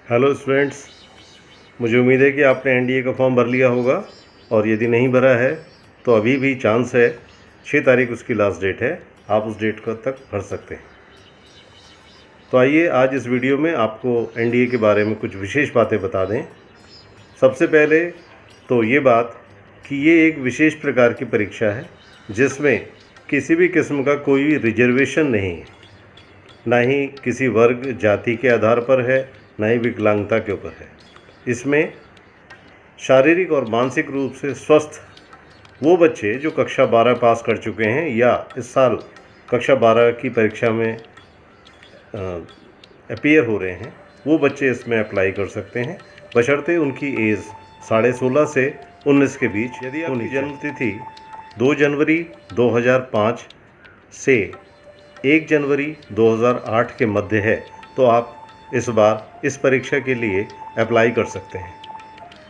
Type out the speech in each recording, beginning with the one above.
Hello students, मुझे उम्मीद है कि आपने एनडीए का फॉर्म भर लिया होगा और यदि नहीं भरा है तो अभी भी चांस है। 6 तारीख उसकी लास्ट डेट है, आप उस डेट को तक भर सकते हैं। तो आइए आज इस वीडियो में आपको एनडीए के बारे में कुछ विशेष बातें बता दें। सबसे पहले तो ये बात कि ये एक विशेष प्रकार की परीक्षा है जिसमें किसी भी किस्म का कोई रिजर्वेशन नहीं है, ना ही किसी वर्ग जाति के आधार पर है, ना ही विकलांगता के ऊपर है। इसमें शारीरिक और मानसिक रूप से स्वस्थ वो बच्चे जो कक्षा 12 पास कर चुके हैं या इस साल कक्षा 12 की परीक्षा में अपीयर हो रहे हैं, वो बच्चे इसमें अप्लाई कर सकते हैं, बशर्ते उनकी एज 16.5 से 19 के बीच। यदि आपकी जन्म तिथि 2 जनवरी 2005 से 1 जनवरी 2008 के मध्य है तो आप इस बार इस परीक्षा के लिए अप्लाई कर सकते हैं।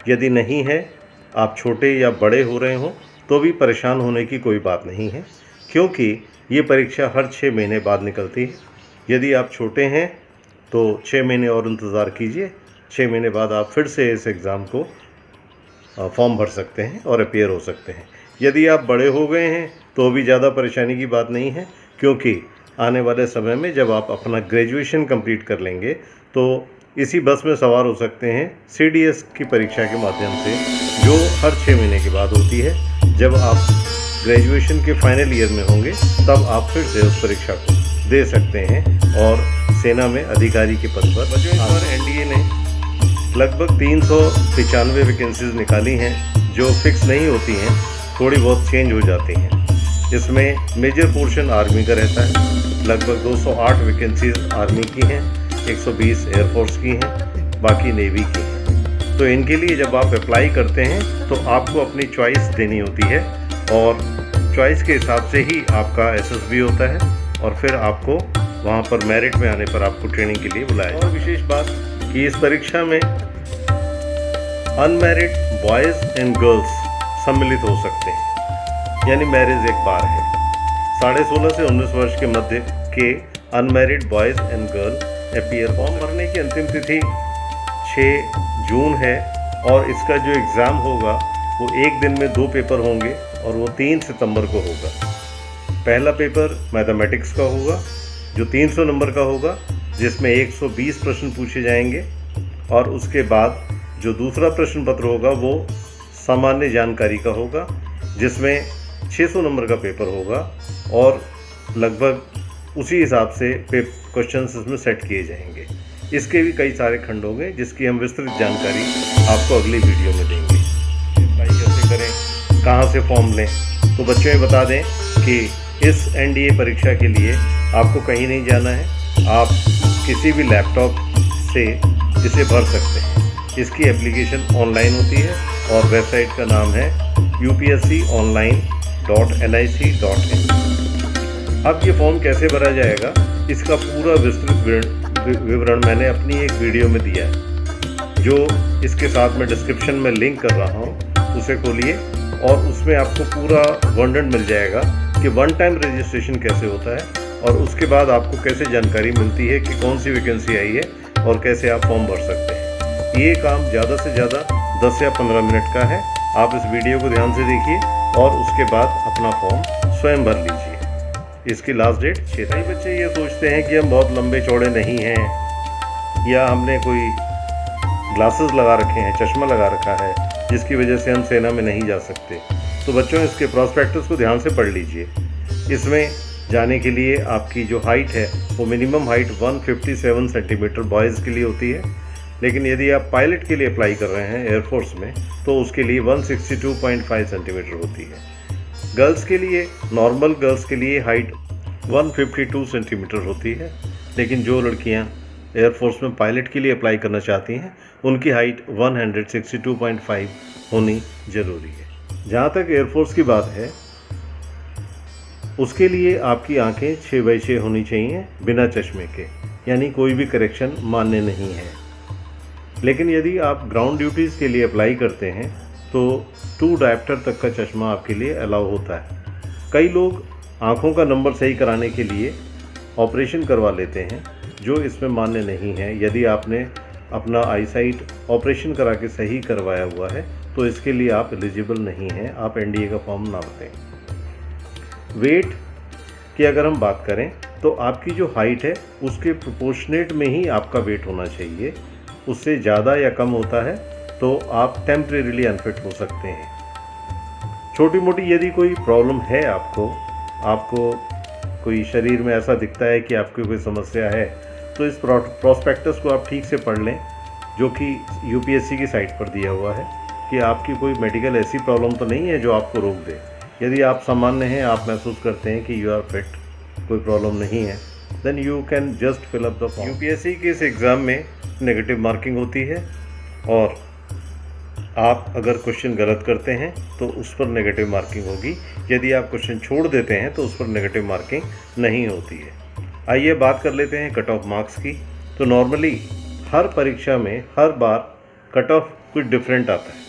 यदि नहीं है, आप छोटे या बड़े हो रहे हों तो भी परेशान होने की कोई बात नहीं है, क्योंकि ये परीक्षा हर 6 महीने बाद निकलती है। यदि आप छोटे हैं तो 6 महीने और इंतज़ार कीजिए, 6 महीने बाद आप फिर से इस एग्ज़ाम को फॉर्म भर सकते हैं और अपीयर हो सकते हैं। यदि आप बड़े हो गए हैं तो भी ज़्यादा परेशानी की बात नहीं है, क्योंकि आने वाले समय में जब आप अपना ग्रेजुएशन कंप्लीट कर लेंगे तो इसी बस में सवार हो सकते हैं सीडीएस की परीक्षा के माध्यम से, जो हर 6 महीने के बाद होती है। जब आप ग्रेजुएशन के फाइनल ईयर में होंगे तब आप फिर से उस परीक्षा को दे सकते हैं और सेना में अधिकारी के पद पर। बच्चों, इस बार एनडीए ने लगभग 395 वैकेंसीज निकाली हैं, जो फिक्स नहीं होती हैं, थोड़ी बहुत चेंज हो जाती हैं। इसमें मेजर पोर्शन आर्मी का रहता है, लगभग 208 वैकेंसीज आर्मी की हैं, 120 एयरफोर्स की हैं, बाकी नेवी की हैं। तो इनके लिए जब आप अप्लाई करते हैं तो आपको अपनी चॉइस देनी होती है और चॉइस के हिसाब से ही आपका एसएसबी होता है और फिर आपको वहाँ पर मेरिट में आने पर आपको ट्रेनिंग के लिए बुलाया जाता है। और विशेष बात कि इस परीक्षा में अनमैरिड बॉयज़ एंड गर्ल्स सम्मिलित हो सकते हैं, यानी मैरिज एक बार है। 16.5 से 19 वर्ष के मध्य के unmarried boys and girl appear. Form भरने की अंतिम तिथि 6 जून है और इसका जो एग्ज़ाम होगा वो एक दिन में 2 पेपर होंगे और वो 3 सितंबर को होगा। पहला पेपर मैथमेटिक्स का होगा जो 300 नंबर का होगा, जिसमें 120 प्रश्न पूछे जाएंगे, और उसके बाद जो दूसरा प्रश्न पत्र होगा वो सामान्य जानकारी का होगा, जिसमें 600 नंबर का पेपर होगा और लगभग उसी हिसाब से क्वेश्चंस इसमें सेट किए जाएंगे। इसके भी कई सारे खंड होंगे जिसकी हम विस्तृत जानकारी आपको अगली वीडियो में देंगे। अप्लाई कैसे करें, कहाँ से फॉर्म लें, तो बच्चों ये बता दें कि इस एनडीए परीक्षा के लिए आपको कहीं नहीं जाना है, आप किसी भी लैपटॉप से इसे भर सकते हैं। इसकी एप्लीकेशन ऑनलाइन होती है और वेबसाइट का नाम है upsconline.nic.in। अब ये फॉर्म कैसे भरा जाएगा, इसका पूरा विस्तृत विवरण मैंने अपनी एक वीडियो में दिया है, जो इसके साथ में डिस्क्रिप्शन में लिंक कर रहा हूँ, उसे खोलिए और उसमें आपको पूरा वर्णन मिल जाएगा कि वन टाइम रजिस्ट्रेशन कैसे होता है और उसके बाद आपको कैसे जानकारी मिलती है कि कौन सी वैकेंसी आई है और कैसे आप फॉर्म भर सकते हैं। ये काम ज़्यादा से ज़्यादा 10 या 15 मिनट का है। आप इस वीडियो को ध्यान से देखिए और उसके बाद अपना फॉर्म स्वयं भर लीजिए। इसकी लास्ट डेट 6 तारीख। बच्चे ये सोचते हैं कि हम बहुत लंबे चौड़े नहीं हैं या हमने कोई ग्लासेस लगा रखे हैं, चश्मा लगा रखा है, जिसकी वजह से हम सेना में नहीं जा सकते। तो बच्चों, इसके प्रॉस्पेक्टस को ध्यान से पढ़ लीजिए। इसमें जाने के लिए आपकी जो हाइट है वो मिनिमम हाइट 157 सेंटीमीटर बॉयज़ के लिए होती है, लेकिन यदि आप पायलट के लिए अप्लाई कर रहे हैं एयरफोर्स में तो उसके लिए 162.5 सेंटीमीटर होती है। गर्ल्स के लिए, नॉर्मल गर्ल्स के लिए हाइट 152 सेंटीमीटर होती है, लेकिन जो लड़कियां एयरफोर्स में पायलट के लिए अप्लाई करना चाहती हैं उनकी हाइट 162.5 होनी ज़रूरी है। जहाँ तक एयरफोर्स की बात है, उसके लिए आपकी आंखें 6/6 होनी चाहिए बिना चश्मे के, यानी कोई भी करेक्शन मान्य नहीं है। लेकिन यदि आप ग्राउंड ड्यूटीज़ के लिए अप्लाई करते हैं तो 2 डायप्टर तक का चश्मा आपके लिए अलाउ होता है। कई लोग आँखों का नंबर सही कराने के लिए ऑपरेशन करवा लेते हैं, जो इसमें मान्य नहीं है। यदि आपने अपना आईसाइट ऑपरेशन करा के सही करवाया हुआ है तो इसके लिए आप एलिजिबल नहीं हैं, आप एनडीए का फॉर्म ना भरें। वेट की अगर हम बात करें तो आपकी जो हाइट है उसके प्रोपोर्शनेट में ही आपका वेट होना चाहिए। उससे ज़्यादा या कम होता है तो आप टेम्परेरीली अनफिट हो सकते हैं। छोटी मोटी यदि कोई प्रॉब्लम है आपको कोई शरीर में ऐसा दिखता है कि आपकी कोई समस्या है तो इस प्रोस्पेक्टस को आप ठीक से पढ़ लें, जो कि यूपीएससी की साइट पर दिया हुआ है कि आपकी कोई मेडिकल ऐसी प्रॉब्लम तो नहीं है जो आपको रोक दे। यदि आप सामान्य हैं, आप महसूस करते हैं कि यू आर फिट, कोई प्रॉब्लम नहीं है, then you can just fill up the form. UPSC के इस एग्ज़ाम में नेगेटिव मार्किंग होती है और आप अगर क्वेश्चन गलत करते हैं तो उस पर नेगेटिव मार्किंग होगी। यदि आप क्वेश्चन छोड़ देते हैं तो उस पर नेगेटिव मार्किंग नहीं होती है। आइए बात कर लेते हैं कट ऑफ मार्क्स की। तो नॉर्मली हर परीक्षा में हर बार कट ऑफ कुछ डिफरेंट आता है,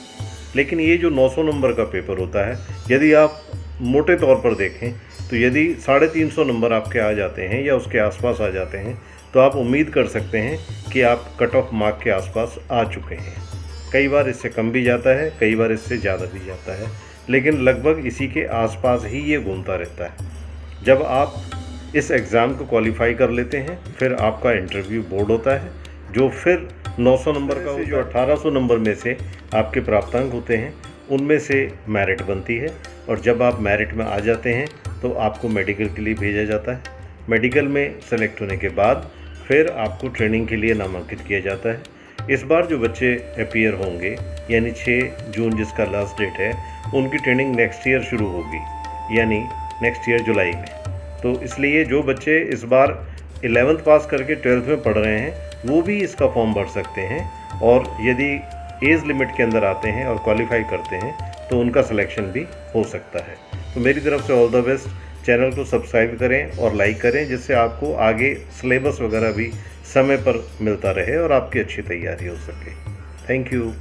लेकिन ये जो 900 नंबर का पेपर होता है, यदि आप मोटे तौर पर देखें तो यदि 350 नंबर आपके आ जाते हैं या उसके आसपास आ जाते हैं तो आप उम्मीद कर सकते हैं कि आप कट ऑफ मार्क के आसपास आ चुके हैं। कई बार इससे कम भी जाता है, कई बार इससे ज़्यादा भी जाता है, लेकिन लगभग इसी के आसपास ही ये घूमता रहता है। जब आप इस एग्ज़ाम को क्वालिफाई कर लेते हैं फिर आपका इंटरव्यू बोर्ड होता है, जो फिर 900 नंबर का जो 1800 नंबर में से आपके प्राप्तांक होते हैं उनमें से मेरिट बनती है, और जब आप मेरिट में आ जाते हैं तो आपको मेडिकल के लिए भेजा जाता है। मेडिकल में सेलेक्ट होने के बाद फिर आपको ट्रेनिंग के लिए नामांकित किया जाता है। इस बार जो बच्चे अपीयर होंगे, यानी 6 जून जिसका लास्ट डेट है, उनकी ट्रेनिंग नेक्स्ट ईयर शुरू होगी, यानी नेक्स्ट ईयर जुलाई में। तो इसलिए जो बच्चे इस बार 11th पास करके 12th में पढ़ रहे हैं वो भी इसका फॉर्म भर सकते हैं, और यदि एज लिमिट के अंदर आते हैं और क्वालिफाई करते हैं तो उनका सिलेक्शन भी हो सकता है। तो मेरी तरफ से ऑल द बेस्ट। चैनल को सब्सक्राइब करें और लाइक करें, जिससे आपको आगे सिलेबस वगैरह भी समय पर मिलता रहे और आपकी अच्छी तैयारी हो सके। Thank you.